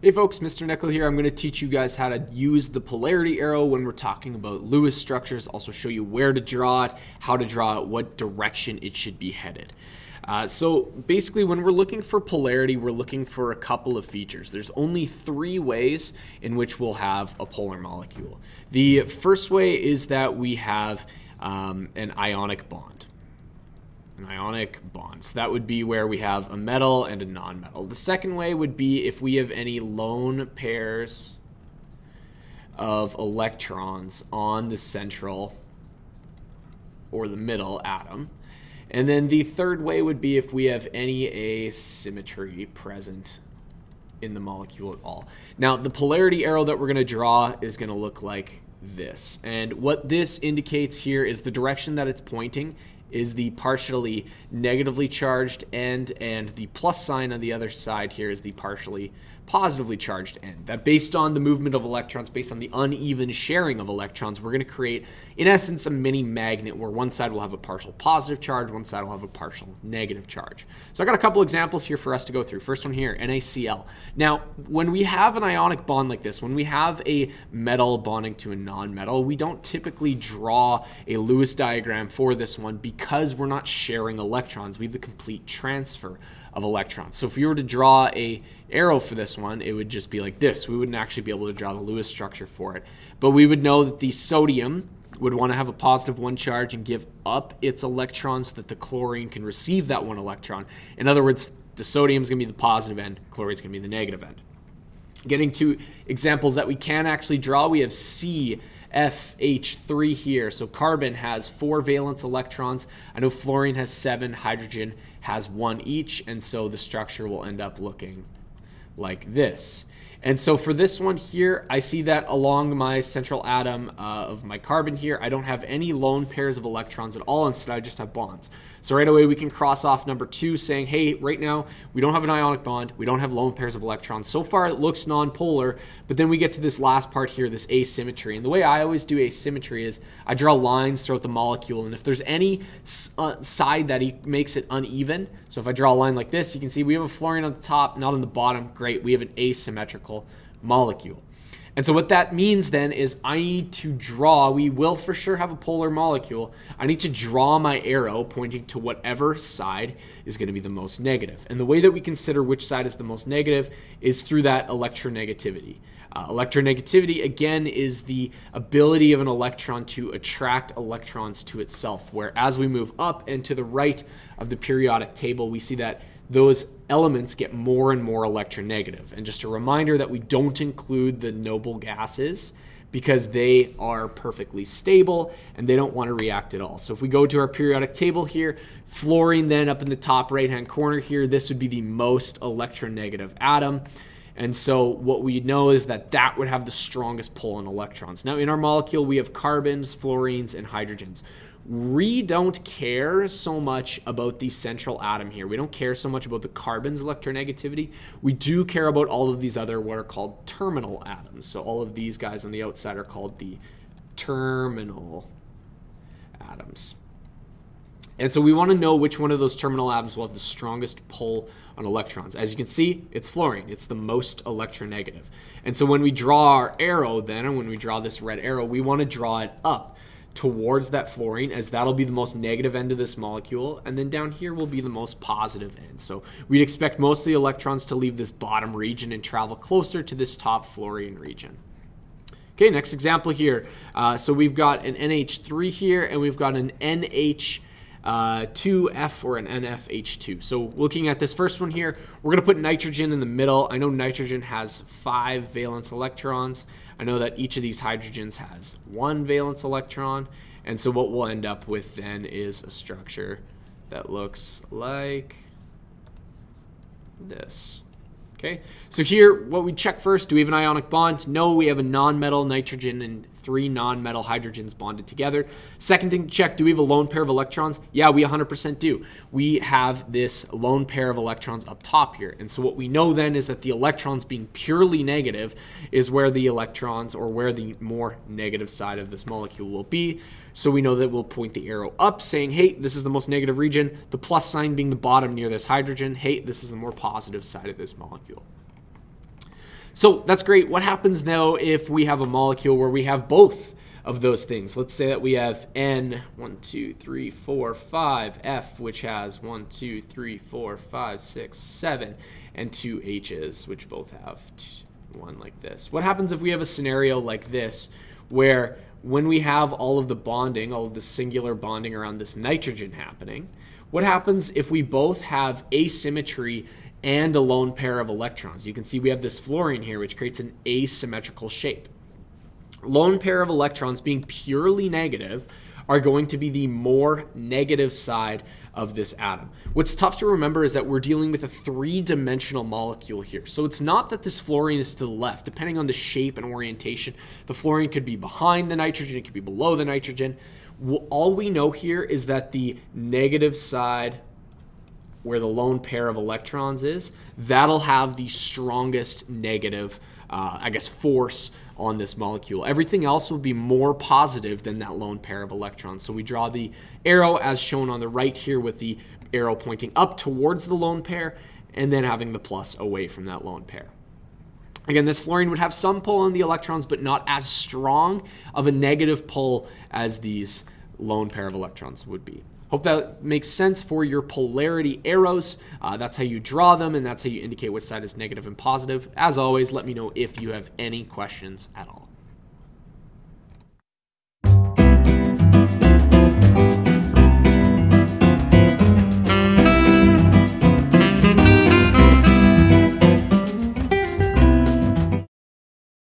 Hey folks, Mr. Nickel here. I'm going to teach you guys how to use the polarity arrow when we're talking about Lewis structures. Also show you where to draw it, how to draw it, what direction it should be headed. So basically when we're looking for polarity, we're looking for a couple of features. There's only three ways in which we'll have a polar molecule. The first way is that we have an ionic bond. An ionic bond. So that would be where we have a metal and a non-metal. The second way would be if we have any lone pairs of electrons on the central or the middle atom. And then the third way would be if we have any asymmetry present in the molecule at all. Now, the polarity arrow that we're going to draw is going to look like this. And what this indicates here is the direction that it's pointing is the partially negatively charged end, and the plus sign on the other side here is the partially positively charged end. That based on the movement of electrons, based on the uneven sharing of electrons, we're going to create, in essence, a mini magnet where one side will have a partial positive charge, one side will have a partial negative charge. So I got a couple examples here for us to go through. First one here, NaCl. Now, when we have an ionic bond like this, when we have a metal bonding to a non-metal, we don't typically draw a Lewis diagram for this one because we're not sharing electrons. We have the complete transfer of electrons. So if you were to draw a arrow for this one, it would just be like this. We wouldn't actually be able to draw the Lewis structure for it. But we would know that the sodium would want to have a positive one charge and give up its electrons so that the chlorine can receive that one electron. In other words, the sodium is going to be the positive end, chlorine is going to be the negative end. Getting to examples that we can actually draw, we have CFH3 here. So carbon has 4 valence electrons. I know fluorine has 7, hydrogen has 1 each, and so the structure will end up looking like this. And so for this one here, I see that along my central atom of my carbon here, I don't have any lone pairs of electrons at all. Instead, I just have bonds. So right away, we can cross off number 2 saying, hey, right now, we don't have an ionic bond. We don't have lone pairs of electrons. So far, it looks nonpolar. But then we get to this last part here, this asymmetry. And the way I always do asymmetry is I draw lines throughout the molecule. And if there's any side that makes it uneven, so if I draw a line like this, you can see we have a fluorine on the top, not on the bottom. Great, we have an asymmetrical molecule. And so what that means then is I need to draw, we will for sure have a polar molecule. I need to draw my arrow pointing to whatever side is going to be the most negative. And the way that we consider which side is the most negative is through that electronegativity. Electronegativity, again, is the ability of an electron to attract electrons to itself, where as we move up and to the right of the periodic table, we see that those elements get more and more electronegative. And just a reminder that we don't include the noble gases because they are perfectly stable and they don't want to react at all. So if we go to our periodic table here, fluorine then up in the top right-hand corner here, this would be the most electronegative atom. And so what we know is that that would have the strongest pull on electrons. Now in our molecule, we have carbons, fluorines, and hydrogens. We don't care so much about the central atom here. We don't care so much about the carbon's electronegativity. We do care about all of these other what are called terminal atoms. So all of these guys on the outside are called the terminal atoms. And so we want to know which one of those terminal atoms will have the strongest pull on electrons. As you can see, it's fluorine. It's the most electronegative. And so when we draw our arrow then, and when we draw this red arrow, we want to draw it up towards that fluorine, as that'll be the most negative end of this molecule, and then down here will be the most positive end. So we'd expect most of the electrons to leave this bottom region and travel closer to this top fluorine region. Okay, next example here. So we've got an NH3 here, and we've got an NH2F or an NFH2. So looking at this first one here, we're going to put nitrogen in the middle. I know nitrogen has 5 valence electrons. I know that each of these hydrogens has 1 valence electron. And so what we'll end up with then is a structure that looks like this. Okay, so here what we check first, do we have an ionic bond? No, we have a non-metal nitrogen and 3 non-metal hydrogens bonded together. Second thing to check, do we have a lone pair of electrons? Yeah, we 100% do. We have this lone pair of electrons up top here. And so what we know then is that the electrons being purely negative is where the electrons, or where the more negative side of this molecule will be. So we know that we'll point the arrow up saying, hey, this is the most negative region. The plus sign being the bottom near this hydrogen. Hey, this is the more positive side of this molecule. So that's great. What happens now if we have a molecule where we have both of those things? Let's say that we have N, 1, 2, 3, 4, 5, F, which has 1, 2, 3, 4, 5, 6, 7, and 2 H's, which both have one like this. What happens if we have a scenario like this, where when we have all of the bonding, all of the singular bonding around this nitrogen happening, what happens if we both have asymmetry and a lone pair of electrons? You can see we have this fluorine here, which creates an asymmetrical shape. Lone pair of electrons, being purely negative, are going to be the more negative side of this atom. What's tough to remember is that we're dealing with a three-dimensional molecule here. So it's not that this fluorine is to the left. Depending on the shape and orientation, the fluorine could be behind the nitrogen, it could be below the nitrogen. All we know here is that the negative side, where the lone pair of electrons is, that'll have the strongest negative, force on this molecule. Everything else will be more positive than that lone pair of electrons. So we draw the arrow as shown on the right here, with the arrow pointing up towards the lone pair and then having the plus away from that lone pair. Again, this fluorine would have some pull on the electrons, but not as strong of a negative pull as these lone pair of electrons would be. Hope that makes sense for your polarity arrows. That's how you draw them, and that's how you indicate which side is negative and positive. As always, let me know if you have any questions at all.